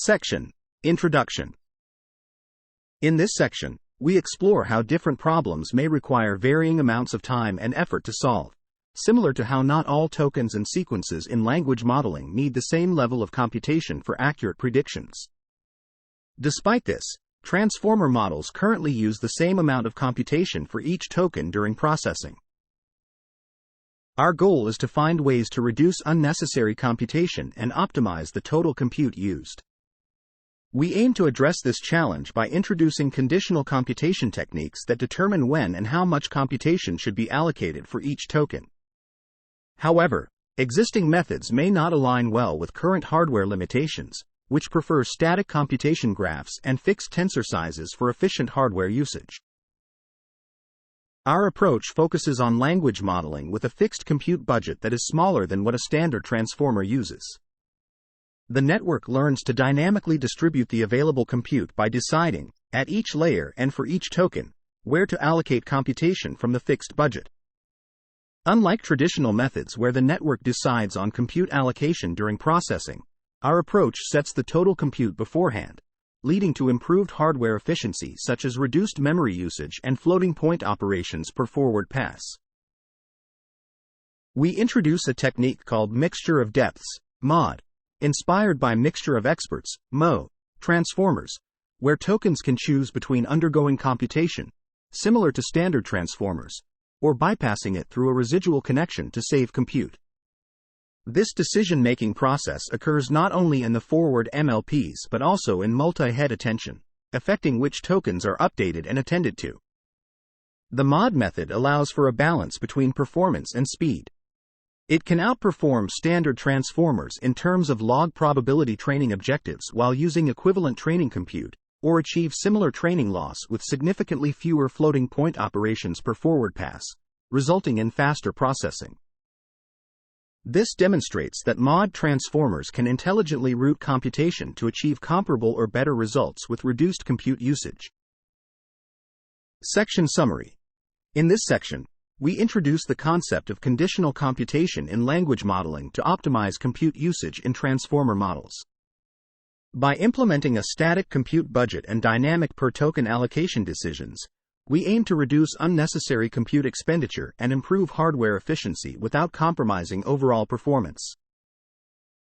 Section: Introduction. In this section, we explore how different problems may require varying amounts of time and effort to solve, similar to how not all tokens and sequences in language modeling need the same level of computation for accurate predictions. Despite this, transformer models currently use the same amount of computation for each token during processing. Our goal is to find ways to reduce unnecessary computation and optimize the total compute used. We aim to address this challenge by introducing conditional computation techniques that determine when and how much computation should be allocated for each token. However, existing methods may not align well with current hardware limitations, which prefer static computation graphs and fixed tensor sizes for efficient hardware usage. Our approach focuses on language modeling with a fixed compute budget that is smaller than what a standard transformer uses. The network learns to dynamically distribute the available compute by deciding, at each layer and for each token, where to allocate computation from the fixed budget. Unlike traditional methods where the network decides on compute allocation during processing, our approach sets the total compute beforehand, leading to improved hardware efficiency such as reduced memory usage and floating point operations per forward pass. We introduce a technique called mixture of depths, MOD, inspired by mixture of experts, MO, transformers, where tokens can choose between undergoing computation, similar to standard transformers, or bypassing it through a residual connection to save compute. This decision-making process occurs not only in the forward MLPs but also in multi-head attention, affecting which tokens are updated and attended to. The MOD method allows for a balance between performance and speed. It can outperform standard transformers in terms of log probability training objectives while using equivalent training compute, or achieve similar training loss with significantly fewer floating point operations per forward pass, resulting in faster processing. This demonstrates that MOD transformers can intelligently route computation to achieve comparable or better results with reduced compute usage. Section Summary. In this section, we introduce the concept of conditional computation in language modeling to optimize compute usage in transformer models. By implementing a static compute budget and dynamic per-token allocation decisions, we aim to reduce unnecessary compute expenditure and improve hardware efficiency without compromising overall performance.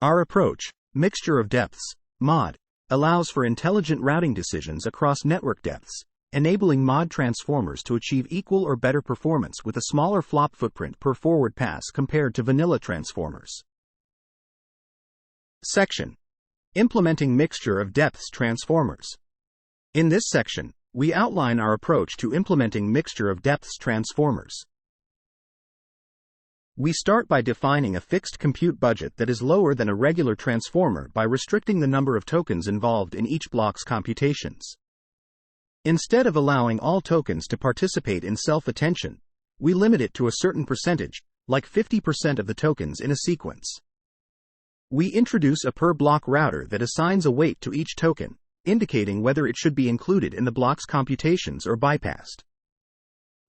Our approach, mixture of depths, MOD, allows for intelligent routing decisions across network depths, enabling MOD transformers to achieve equal or better performance with a smaller flop footprint per forward pass compared to vanilla transformers. Section: Implementing mixture of depths transformers. In this section, we outline our approach to implementing mixture of depths transformers. We start by defining a fixed compute budget that is lower than a regular transformer by restricting the number of tokens involved in each block's computations. Instead of allowing all tokens to participate in self-attention, we limit it to a certain percentage, like 50% of the tokens in a sequence. We introduce a per-block router that assigns a weight to each token, indicating whether it should be included in the block's computations or bypassed.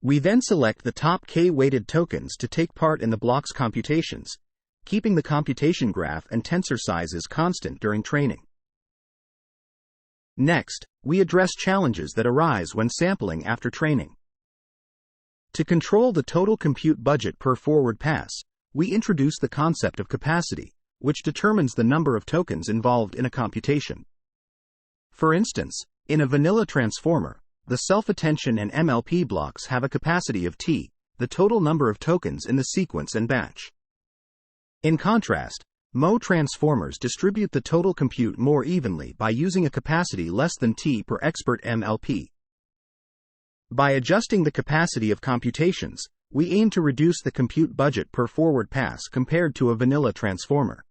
We then select the top k-weighted tokens to take part in the block's computations, keeping the computation graph and tensor sizes constant during training. Next, we address challenges that arise when sampling after training. To control the total compute budget per forward pass, we introduce the concept of capacity, which determines the number of tokens involved in a computation. For instance, in a vanilla transformer, the self-attention and MLP blocks have a capacity of T, the total number of tokens in the sequence and batch. In contrast, MO transformers distribute the total compute more evenly by using a capacity less than T per expert MLP. By adjusting the capacity of computations, we aim to reduce the compute budget per forward pass compared to a vanilla transformer.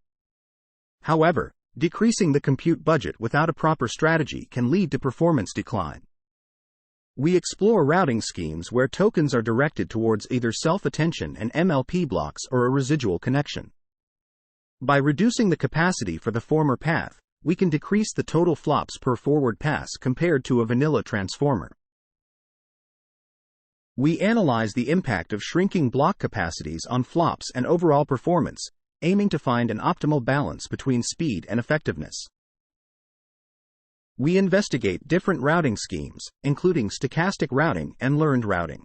However, decreasing the compute budget without a proper strategy can lead to performance decline. We explore routing schemes where tokens are directed towards either self-attention and MLP blocks or a residual connection. By reducing the capacity for the former path, we can decrease the total flops per forward pass compared to a vanilla transformer. We analyze the impact of shrinking block capacities on flops and overall performance, aiming to find an optimal balance between speed and effectiveness. We investigate different routing schemes, including stochastic routing and learned routing.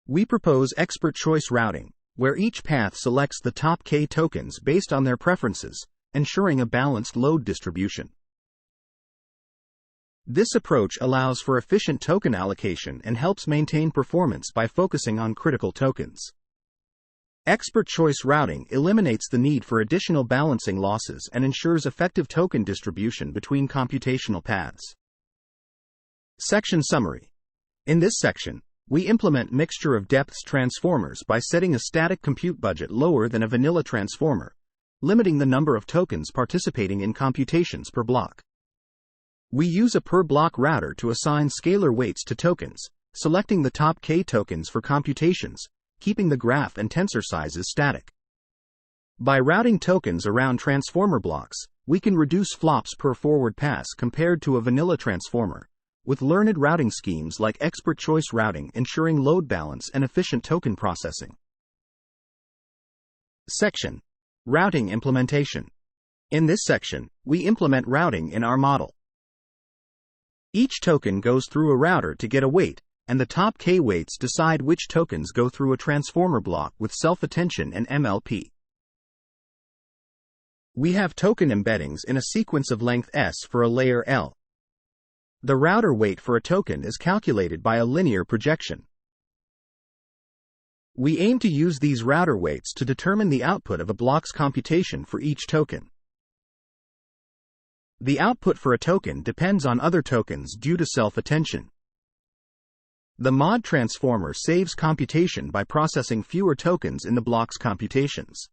We propose expert choice routing, where each path selects the top K tokens based on their preferences, ensuring a balanced load distribution. This approach allows for efficient token allocation and helps maintain performance by focusing on critical tokens. Expert choice routing eliminates the need for additional balancing losses and ensures effective token distribution between computational paths. Section Summary. In this section, we implement mixture of depths transformers by setting a static compute budget lower than a vanilla transformer, limiting the number of tokens participating in computations per block. We use a per-block router to assign scalar weights to tokens, selecting the top K tokens for computations, keeping the graph and tensor sizes static. By routing tokens around transformer blocks, we can reduce flops per forward pass compared to a vanilla transformer, with learned routing schemes like expert choice routing ensuring load balance and efficient token processing. Section: Routing Implementation. In this section, we implement routing in our model. Each token goes through a router to get a weight, and the top K weights decide which tokens go through a transformer block with self-attention and MLP. We have token embeddings in a sequence of length S for a layer L. The router weight for a token is calculated by a linear projection. We aim to use these router weights to determine the output of a block's computation for each token. The output for a token depends on other tokens due to self-attention. The mod transformer saves computation by processing fewer tokens in the block's computations.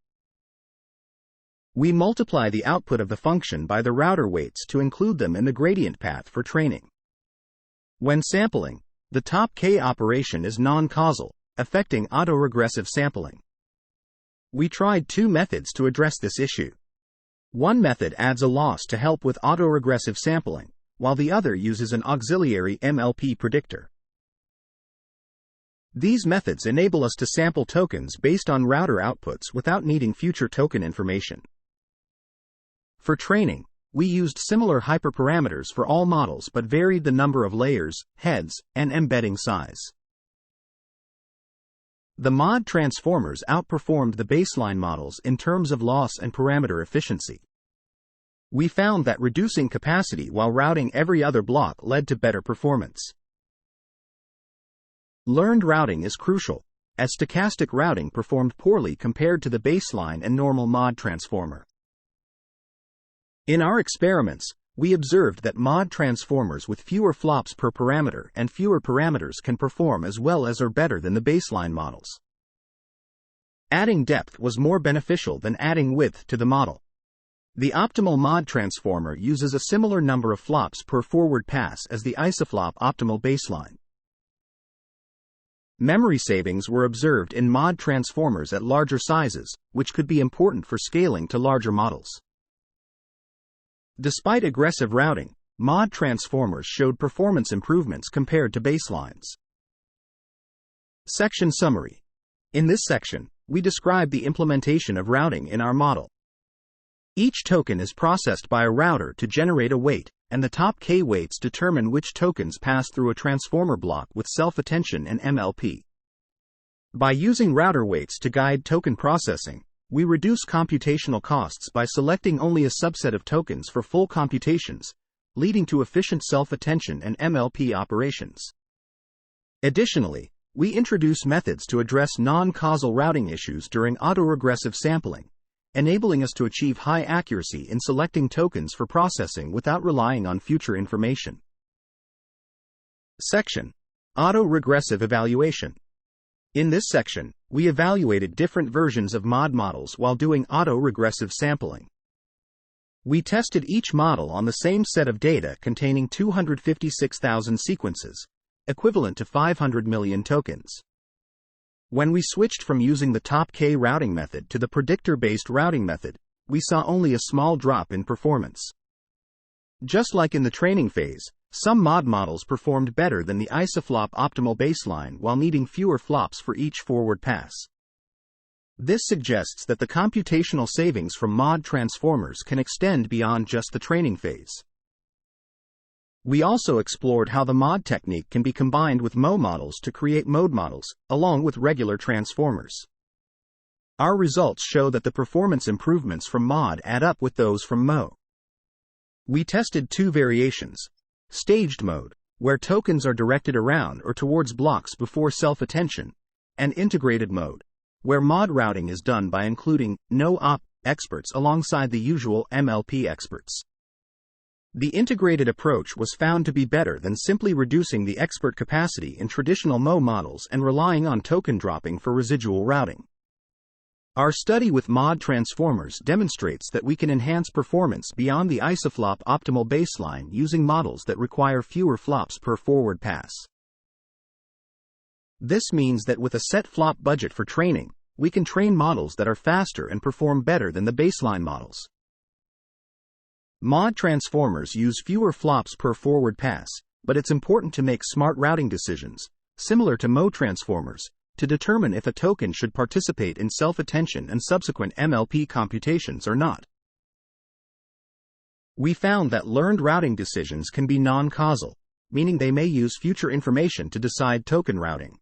We multiply the output of the function by the router weights to include them in the gradient path for training. When sampling, the top K operation is non-causal, affecting autoregressive sampling. We tried two methods to address this issue. One method adds a loss to help with autoregressive sampling, while the other uses an auxiliary MLP predictor. These methods enable us to sample tokens based on router outputs without needing future token information. For training, we used similar hyperparameters for all models but varied the number of layers, heads, and embedding size. The mod transformers outperformed the baseline models in terms of loss and parameter efficiency. We found that reducing capacity while routing every other block led to better performance. Learned routing is crucial, as stochastic routing performed poorly compared to the baseline and normal mod transformer. In our experiments, we observed that mod transformers with fewer flops per parameter and fewer parameters can perform as well as or better than the baseline models. Adding depth was more beneficial than adding width to the model. The optimal mod transformer uses a similar number of flops per forward pass as the isoflop optimal baseline. Memory savings were observed in mod transformers at larger sizes, which could be important for scaling to larger models. Despite aggressive routing, mod transformers showed performance improvements compared to baselines. Section Summary. In this section, we describe the implementation of routing in our model. Each token is processed by a router to generate a weight, and the top K weights determine which tokens pass through a transformer block with self-attention and MLP. By using router weights to guide token processing, we reduce computational costs by selecting only a subset of tokens for full computations, leading to efficient self-attention and MLP operations. Additionally, we introduce methods to address non-causal routing issues during autoregressive sampling, enabling us to achieve high accuracy in selecting tokens for processing without relying on future information. Section: Autoregressive Evaluation. In this section, we evaluated different versions of mod models while doing autoregressive sampling. We tested each model on the same set of data containing 256,000 sequences, equivalent to 500 million tokens. When we switched from using the top K routing method to the predictor-based routing method, we saw only a small drop in performance. Just like in the training phase, some mod models performed better than the isoflop optimal baseline while needing fewer flops for each forward pass. This suggests that the computational savings from mod transformers can extend beyond just the training phase. We also explored how the mod technique can be combined with Mo models to create mode models, along with regular transformers. Our results show that the performance improvements from mod add up with those from Mo. We tested two variations: staged mode, where tokens are directed around or towards blocks before self-attention, and integrated mode, where mod routing is done by including no-op experts alongside the usual MLP experts. The integrated approach was found to be better than simply reducing the expert capacity in traditional Mo models and relying on token dropping for residual routing. Our study with mod transformers demonstrates that we can enhance performance beyond the isoflop optimal baseline using models that require fewer flops per forward pass. This means that with a set flop budget for training, we can train models that are faster and perform better than the baseline models. Mod transformers use fewer flops per forward pass, but it's important to make smart routing decisions, similar to Mo transformers, to determine if a token should participate in self-attention and subsequent MLP computations or not. We found that learned routing decisions can be non-causal, meaning they may use future information to decide token routing.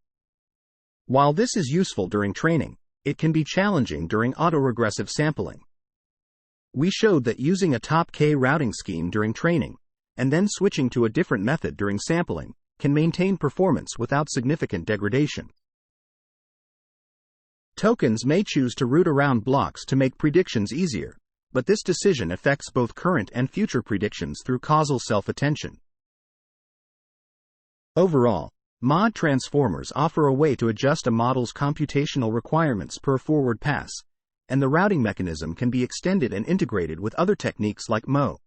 While this is useful during training, it can be challenging during autoregressive sampling. We showed that using a top K routing scheme during training, and then switching to a different method during sampling, can maintain performance without significant degradation. Tokens may choose to route around blocks to make predictions easier, but this decision affects both current and future predictions through causal self-attention. Overall, mod transformers offer a way to adjust a model's computational requirements per forward pass, and the routing mechanism can be extended and integrated with other techniques like Mo.